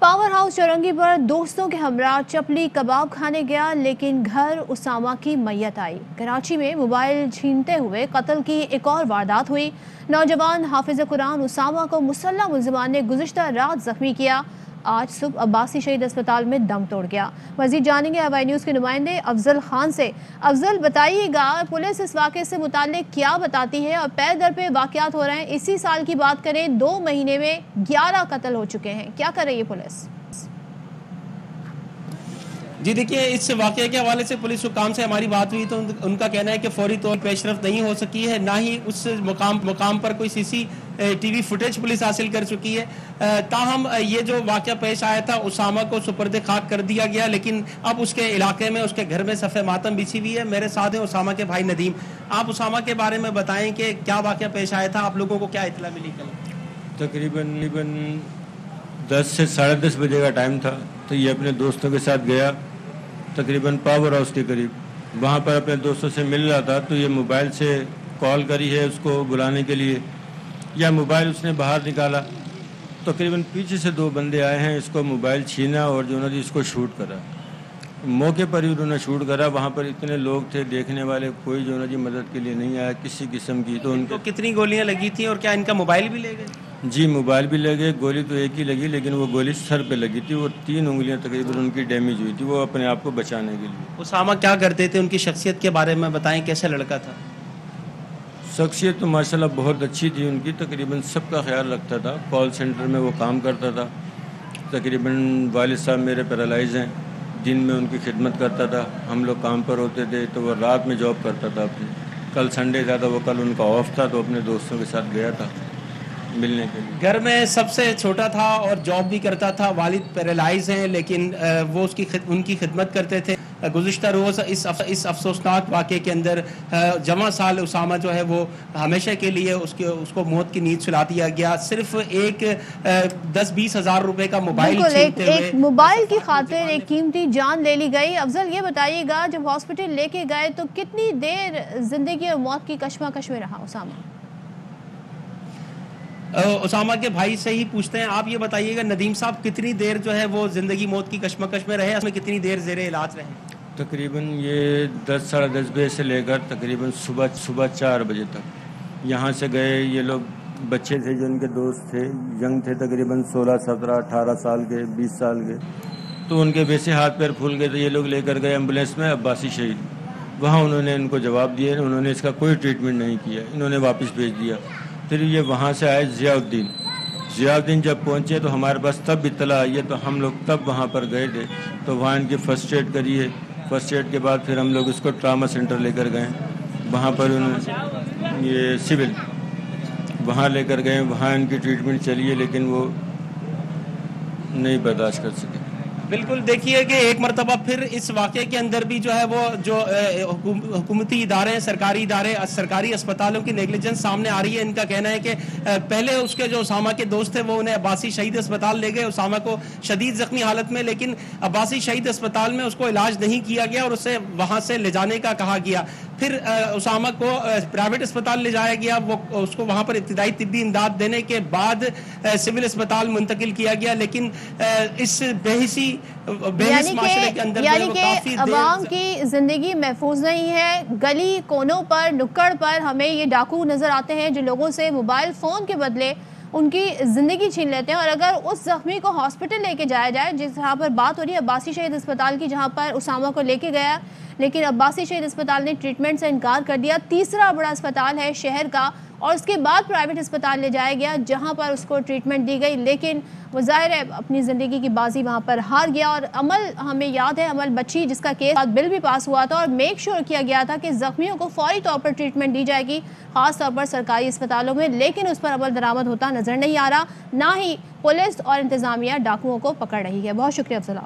Power house चौरंगी पर दोस्तों के हमरा चपली कबाब खाने गया, लेकिन घर उसामा की मैयत आई। कराची में मोबाइल छीनते हुए कत्ल की एक और वारदात हुई। नौजवान हाफिज कुरान उसामा को मुसल्लह मुल्जिमान ने गुज़िश्ता रात जख्मी किया। आज सुबह अब्बासी शहीद अस्पताल में दम तोड़ गया। मजीद जानेंगे हवाई न्यूज़ के नुमाइंदे अफजल खान से। अफजल, बताइएगा पुलिस इस वाक़े से मुताल्लिक क्या बताती है और पै दर पे वाक़यात हो रहे हैं। इसी साल की बात करें, 2 महीने में 11 कत्ल हो चुके हैं, क्या कर रही है पुलिस? जी देखिए, इस वाक़े के हवाले से पुलिस हुकाम से हमारी बात हुई तो उनका कहना है कि फौरी तौर पर पेशरफ नहीं हो सकी है, ना ही उस मुकाम पर कोई CCTV फुटेज पुलिस हासिल कर चुकी है। ताहम ये जो वाक़या पेश आया था, उसामा को सुपर्द खाक कर दिया गया, लेकिन अब उसके इलाके में, उसके घर में सफ़े मातम बिछी हुई है। मेरे साथ है उसामा के भाई नदीम। आप उसामा के बारे में बताएं कि क्या वाक़या पेश आया था, आप लोगों को क्या इत्तला मिली कल? तकरीबन 10 से 10:30 बजे का टाइम था। तो ये अपने दोस्तों के साथ गया तकरीबन पावर हाउस के करीब। वहाँ पर अपने दोस्तों से मिल रहा था तो ये मोबाइल से कॉल करी है उसको बुलाने के लिए, या मोबाइल उसने बाहर निकाला। तकरीबन पीछे से 2 बंदे आए हैं, इसको मोबाइल छीना और जो उन्होंने इसको शूट करा। मौके पर ही उन्होंने शूट करा। वहाँ पर इतने लोग थे देखने वाले, कोई जो उन्होंने मदद के लिए नहीं आया किसी किस्म की। तो उनको कितनी गोलियाँ लगी थी और क्या इनका मोबाइल भी ले गए? जी, मोबाइल भी लगे। गोली तो एक ही लगी, लेकिन वो गोली सर पे लगी थी। वो 3 उंगलियां तकरीबन उनकी डैमेज हुई थी, वो अपने आप को बचाने के लिए। उसामा क्या करते थे, उनकी शख्सियत के बारे में बताएं, कैसा लड़का था? शख्सियत तो माशाल्लाह बहुत अच्छी थी उनकी। तकरीबन सबका ख्याल रखता था। कॉल सेंटर में वो काम करता था। तकरीबन वालिद साहब मेरे पैरालाइज हैं, दिन में उनकी खिदमत करता था। हम लोग काम पर होते थे तो वो रात में जॉब करता था अपनी। कल संडे था तो वो कल उनका ऑफ था तो अपने दोस्तों के साथ गया था मिलने के लिए। घर में सबसे छोटा था और जॉब भी करता था। वालिद पैरालाइज हैं, लेकिन वो उनकी खिदमत करते थे। गुज़िश्ता रोज़ इस अफसोसनाक वाक़े के अंदर जमा साल उसामा जो है वो हमेशा के लिए उसको मौत की नींद सुला दिया गया। सिर्फ एक 10-20 हज़ार रुपए का मोबाइल छीनते हुए, एक मोबाइल की खातिर एक कीमती जान ले ली गई। अफजल, ये बताइएगा जब हॉस्पिटल लेके गए तो कितनी देर जिंदगी और मौत की कशमकश में रहा उसामा? उसामा के भाई से ही पूछते हैं। आप ये बताइएगा नदीम साहब, कितनी देर जो है वो जिंदगी मौत की कशमकश में रहे, उसमें कितनी देर ज़ेरे इलाज रहे? तकरीबन ये 10 साढ़े 10 बजे से लेकर तकरीबन सुबह 4 बजे तक यहाँ से गए। ये लोग बच्चे थे जो उनके दोस्त थे, यंग थे, तकरीबन 16, 17, 18 साल के, 20 साल के। तो उनके वैसे हाथ पैर फूल गए तो ये लोग लेकर गए एम्बुलेंस में अब्बासी शहीद। वहाँ उन्होंने इनको जवाब दिए, उन्होंने इसका कोई ट्रीटमेंट नहीं किया, इन्होंने वापस भेज दिया। फिर ये वहाँ से आए ज़ियाउद्दीन जब पहुँचे तो हमारे पास तब इत्तला आई है, तो हम लोग तब वहाँ पर गए थे। तो वहाँ इनकी फ़र्स्ट एड करी है। फ़र्स्ट एड के बाद फिर हम लोग इसको ट्रामा सेंटर लेकर गए। वहाँ पर उन्होंने ये सिविल वहाँ लेकर गए, वहाँ इनकी ट्रीटमेंट चली है, लेकिन वो नहीं बर्दाश्त कर सके। बिल्कुल, देखिए कि एक मरतबा फिर इस वाक़े के अंदर भी जो है वो जो हुकूमती इदारे, सरकारी इदारे, सरकारी अस्पतालों की नेगलिजेंस सामने आ रही है। इनका कहना है कि पहले उसके जो उसामा के दोस्त थे वो उन्हें अब्बासी शहीद अस्पताल ले गए, उसामा को शदीद ज़ख्मी हालत में, लेकिन अब्बासी शहीद अस्पताल में उसको इलाज नहीं किया गया और उसे वहाँ से ले जाने का कहा गया। फिर उसामा को प्राइवेट अस्पताल ले जाया गया। वो उसको वहाँ पर इब्तिदाई तिब्बी इमदाद देने के बाद सिविल अस्पताल मुंतकिल किया गया, लेकिन इस यानी कि अवाम की जिंदगी महफूज नहीं है। गली कोनों पर, नुक्कड़ पर हमें ये डाकू नजर आते हैं जो लोगों से मोबाइल फोन के बदले उनकी जिंदगी छीन लेते हैं। और अगर उस जख्मी को हॉस्पिटल लेके जाया जाए, जिस जहाँ पर बात हो रही है अब्बासी शहीद अस्पताल की, जहाँ पर उसामा को लेके गया, लेकिन अब्बासी शहीद अस्पताल ने ट्रीटमेंट से इनकार कर दिया। तीसरा बड़ा अस्पताल है शहर का, और उसके बाद प्राइवेट अस्पताल ले जाया गया जहां पर उसको ट्रीटमेंट दी गई, लेकिन वो ज़ाहिर है अपनी ज़िंदगी की बाजी वहां पर हार गया। और अमल, हमें याद है अमल बच्ची जिसका केस बिल भी पास हुआ था और मेक श्योर किया गया था कि ज़ख्मियों को फौरी तौर पर ट्रीटमेंट दी जाएगी, ख़ास तौर पर सरकारी अस्पतालों में, लेकिन उस पर अमल दरामद होता नजर नहीं आ रहा। ना ही पुलिस और इंतज़ामिया डाकुओं को पकड़ रही है। बहुत शुक्रिया अफजल।